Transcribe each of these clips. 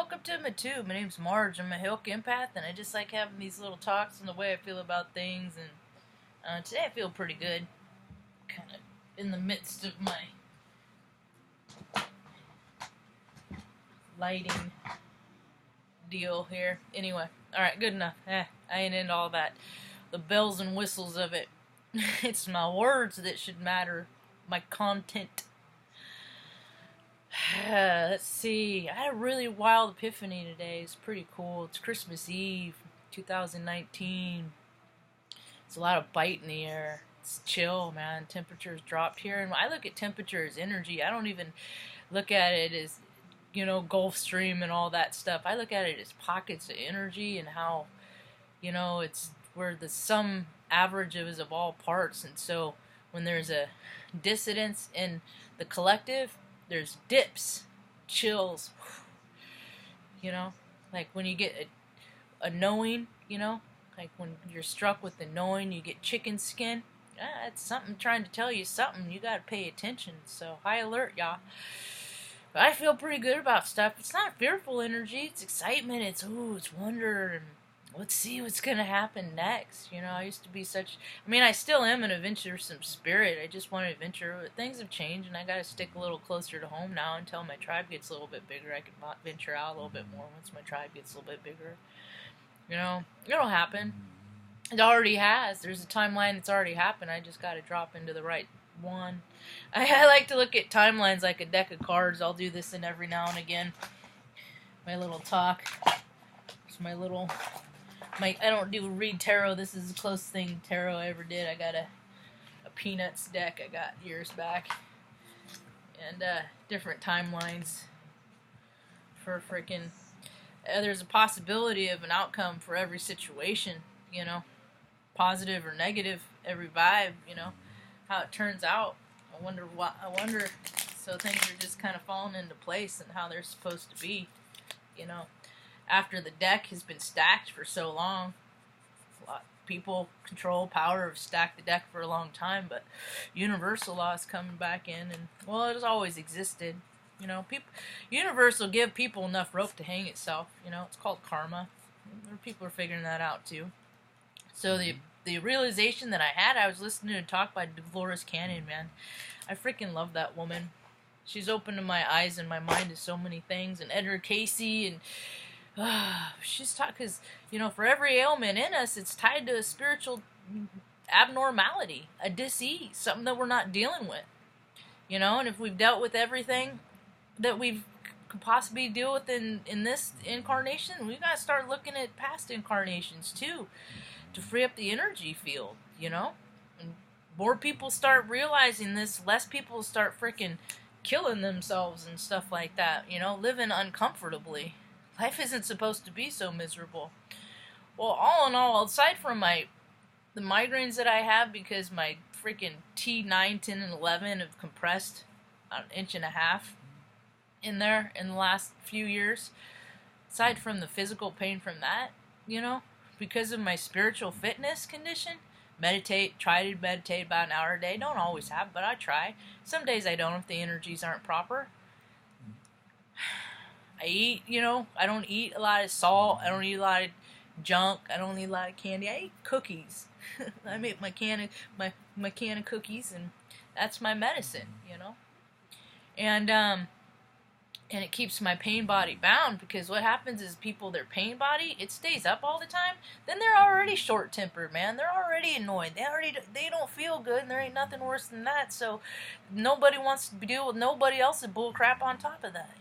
welcome to my tube. My name's Marge. I'm a Hilk empath, and I just like having these little talks on the way I feel about things. And today I feel pretty good. Kind of in the midst of my lighting deal here. Anyway, alright, good enough. I ain't into all that. The bells and whistles of it. It's my words that should matter. My content. Let's see. I had a really wild epiphany today. It's pretty cool. It's Christmas Eve, 2019. It's a lot of bite in the air. It's chill, man. Temperatures dropped here. And I look at temperature as energy. I don't even look at it as, Gulf Stream and all that stuff. I look at it as pockets of energy and how, it's where the sum average is of all parts. And so when there's a dissidence in the collective, there's dips, chills, like when you get a knowing, like when you're struck with the knowing, you get chicken skin. It's something trying to tell you something. You gotta pay attention. So high alert, y'all. But I feel pretty good about stuff. It's not fearful energy. It's excitement. It's wonder. And let's see what's gonna happen next. I used to be I still am an adventuresome spirit. I just want to adventure. But things have changed, and I gotta stick a little closer to home now until my tribe gets a little bit bigger. I can venture out a little bit more once my tribe gets a little bit bigger. It'll happen. It already has. There's a timeline that's already happened. I just gotta drop into the right one. I like to look at timelines like a deck of cards. I'll do this in every now and again. My little talk. It's my little... I don't do read tarot. This is the closest thing tarot I ever did. I got a Peanuts deck I got years back. And different timelines for freaking... there's a possibility of an outcome for every situation, Positive or negative, every vibe, how it turns out. I wonder. So things are just kind of falling into place and how they're supposed to be, After the deck has been stacked for so long, a lot of people control power have stacked the deck for a long time, but universal law is coming back in, and it has always existed. Universe will give people enough rope to hang itself. It's called karma. People are figuring that out too. So the realization that I was listening to a talk by Dolores Cannon, man. I freaking love that woman. She's opened my eyes and my mind to so many things. And Edgar Casey, and she's taught, because, for every ailment in us, it's tied to a spiritual abnormality, a dis-ease, something that we're not dealing with. And if we've dealt with everything that we could possibly deal with in this incarnation, we got to start looking at past incarnations too, to free up the energy field, And more people start realizing this, less people start freaking killing themselves and stuff like that, living uncomfortably. Life isn't supposed to be so miserable. Well, all in all, aside from the migraines that I have because my freaking T9, 10, and 11 have compressed about 1.5 inches in there in the last few years, aside from the physical pain from that, because of my spiritual fitness condition, try to meditate about an hour a day. Don't always have, but I try. Some days I don't if the energies aren't proper. I eat, I don't eat a lot of salt. I don't eat a lot of junk. I don't eat a lot of candy. I eat cookies. I make my can of cookies, and that's my medicine, And it keeps my pain body bound, because what happens is their pain body, it stays up all the time. Then they're already short-tempered, man. They're already annoyed. They don't feel good, and there ain't nothing worse than that. So nobody wants to deal with nobody else's bullcrap on top of that,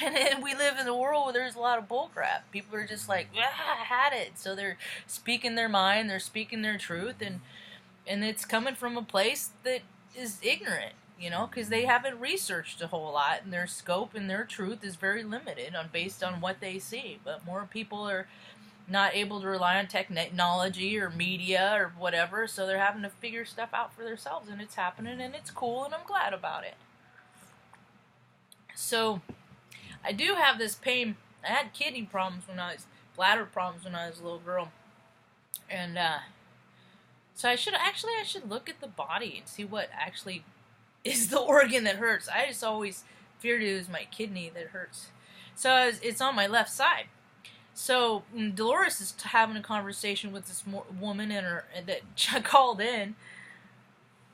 And we live in a world where there's a lot of bullcrap. People are just like, I had it. So they're speaking their mind, they're speaking their truth, and it's coming from a place that is ignorant. Because they haven't researched a whole lot, and their scope and their truth is very limited based on what they see. But more people are not able to rely on technology or media or whatever, so they're having to figure stuff out for themselves, and it's happening, and it's cool, and I'm glad about it. So, I do have this pain. I had bladder problems when I was a little girl, and so I should look at the body and see what actually is the organ that hurts. I just always feared it was my kidney that hurts. So it's on my left side. So Dolores is having a conversation with this woman that called in,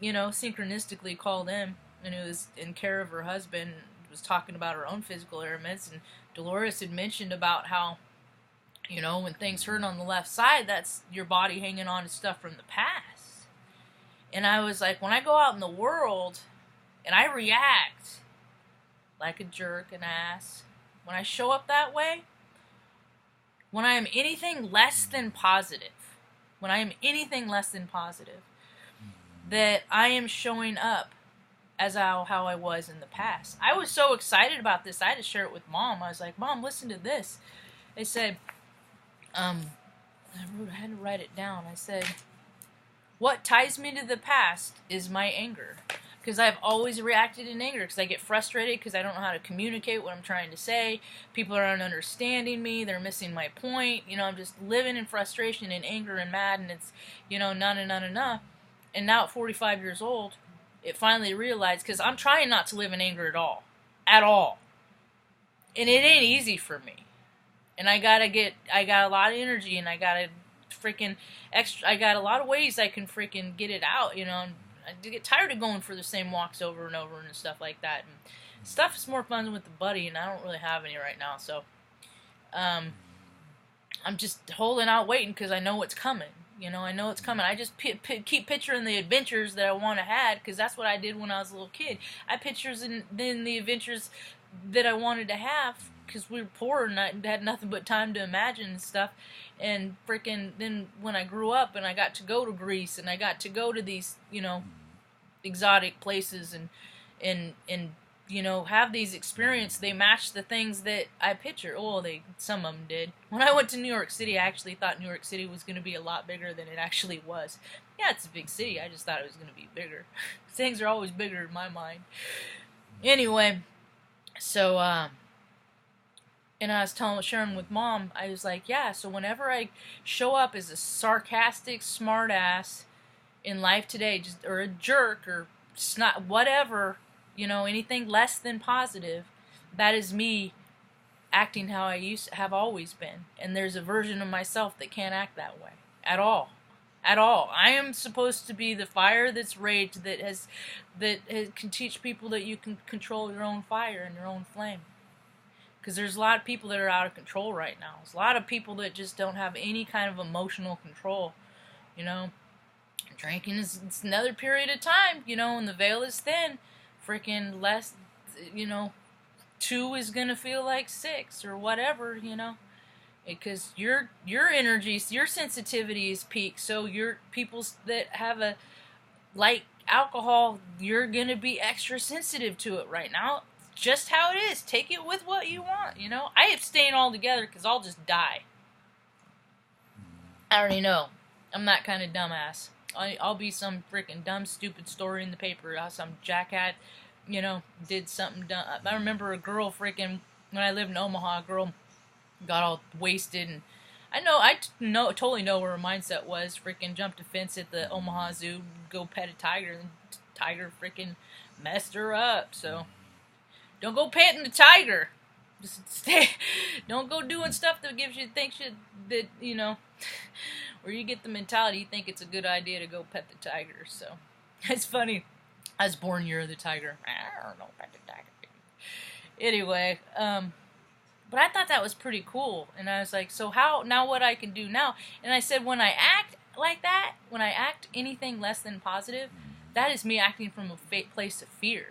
synchronistically called in, and it was in care of her husband, was talking about her own physical ailments, and Dolores had mentioned about how, when things hurt on the left side, that's your body hanging on to stuff from the past. And I was like, when I go out in the world and I react like a jerk, an ass, when I show up that way, when I am anything less than positive, that I am showing up as how I was in the past. I was so excited about this, I had to share it with Mom. I was like, Mom, listen to this. I said, I had to write it down. I said, what ties me to the past is my anger. Because I've always reacted in anger, because I get frustrated, because I don't know how to communicate what I'm trying to say. People aren't understanding me, they're missing my point. I'm just living in frustration and anger and mad, and it's, not enough. And now at 45 years old, it finally realized, because I'm trying not to live in anger at all. And it ain't easy for me. And I got a lot of energy, and I got a lot of ways I can freaking get it out, and I get tired of going for the same walks over and over and stuff like that. And stuff is more fun with the buddy, and I don't really have any right now, so I'm just holding out, waiting, because I know what's coming. I know it's coming. I just keep picturing the adventures that I want to have, because that's what I did when I was a little kid. I pictures in the adventures that I wanted to have, because we were poor and I had nothing but time to imagine and stuff. And freaking then when I grew up and I got to go to Greece and I got to go to these, exotic places and have these experiences, they matched the things that I picture. Oh, some of them did. When I went to New York City, I actually thought New York City was going to be a lot bigger than it actually was. Yeah, it's a big city. I just thought it was going to be bigger. Things are always bigger in my mind. Anyway, so and I was sharing with Mom, I was like, yeah, so whenever I show up as a sarcastic smartass in life today, or a jerk, or snot, whatever, anything less than positive, that is me acting how I have always been. And there's a version of myself that can't act that way at all. I am supposed to be the fire that's raged, that can teach people that you can control your own fire and your own flame. Because there's a lot of people that are out of control right now. There's a lot of people that just don't have any kind of emotional control. Drinking it's another period of time, and the veil is thin. Freaking less, 2 is gonna feel like 6 or whatever, because your energies, your sensitivity is peaked. So your people that have a light alcohol, you're gonna be extra sensitive to it right now. Just how it is. Take it with what you want, I abstain altogether because I'll just die. I already know. I'm that kind of dumbass. I'll be some freaking dumb, stupid story in the paper. Some jackhat, did something dumb. I remember a girl freaking, when I lived in Omaha, a girl got all wasted, and I totally know where her mindset was. Freaking jumped a fence at the Omaha Zoo, go pet a tiger, and the tiger freaking messed her up, so don't go petting the tiger. Just stay. Don't go doing stuff that where you get the mentality you think it's a good idea to go pet the tiger. So it's funny. I was born year of the tiger. I don't know, pet the tiger. Anyway, but I thought that was pretty cool, and I was like, so now what I can do now? And I said, when I act like that, when I act anything less than positive, that is me acting from a place of fear.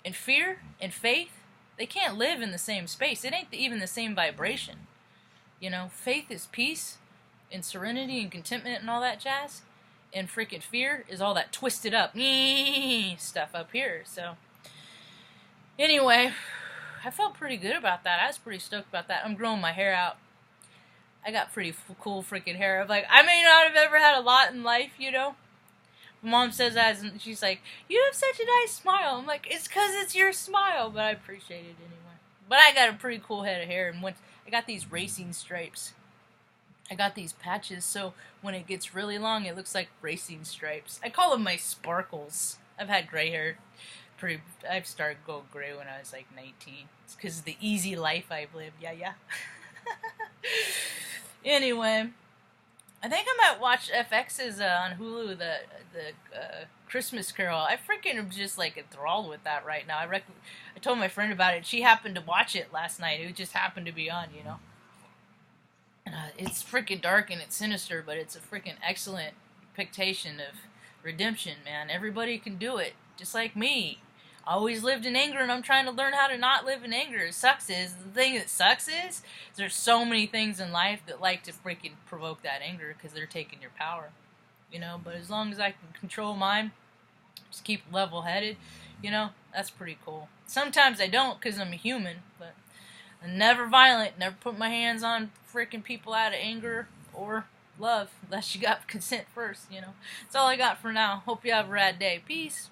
And fear and faith, they can't live in the same space. It ain't even the same vibration. Faith is peace and serenity and contentment and all that jazz. And freaking fear is all that twisted up stuff up here. So, anyway, I felt pretty good about that. I was pretty stoked about that. I'm growing my hair out. I got pretty cool freaking hair. I may not have ever had a lot in life, Mom says that, and she's like, you have such a nice smile. I'm like, it's because it's your smile, but I appreciate it anyway. But I got a pretty cool head of hair, and I got these racing stripes. I got these patches, so when it gets really long, it looks like racing stripes. I call them my sparkles. I've had gray hair I've started going gray when I was like 19. It's because of the easy life I've lived. Yeah, yeah. Anyway, I think I might watch FX's on Hulu the Christmas Carol. I freaking am just like enthralled with that right now. I told my friend about it. She happened to watch it last night. It just happened to be on, you know. It's freaking dark and it's sinister, but it's a freaking excellent depiction of redemption, man. Everybody can do it, just like me. I always lived in anger, and I'm trying to learn how to not live in anger. The thing that sucks is there's so many things in life that like to freaking provoke that anger because they're taking your power, you know. But as long as I can control mine, just keep level-headed, you know, that's pretty cool. Sometimes I don't because I'm a human, but I'm never violent. Never put my hands on freaking people out of anger or love, unless you got consent first, you know. That's all I got for now. Hope you have a rad day. Peace.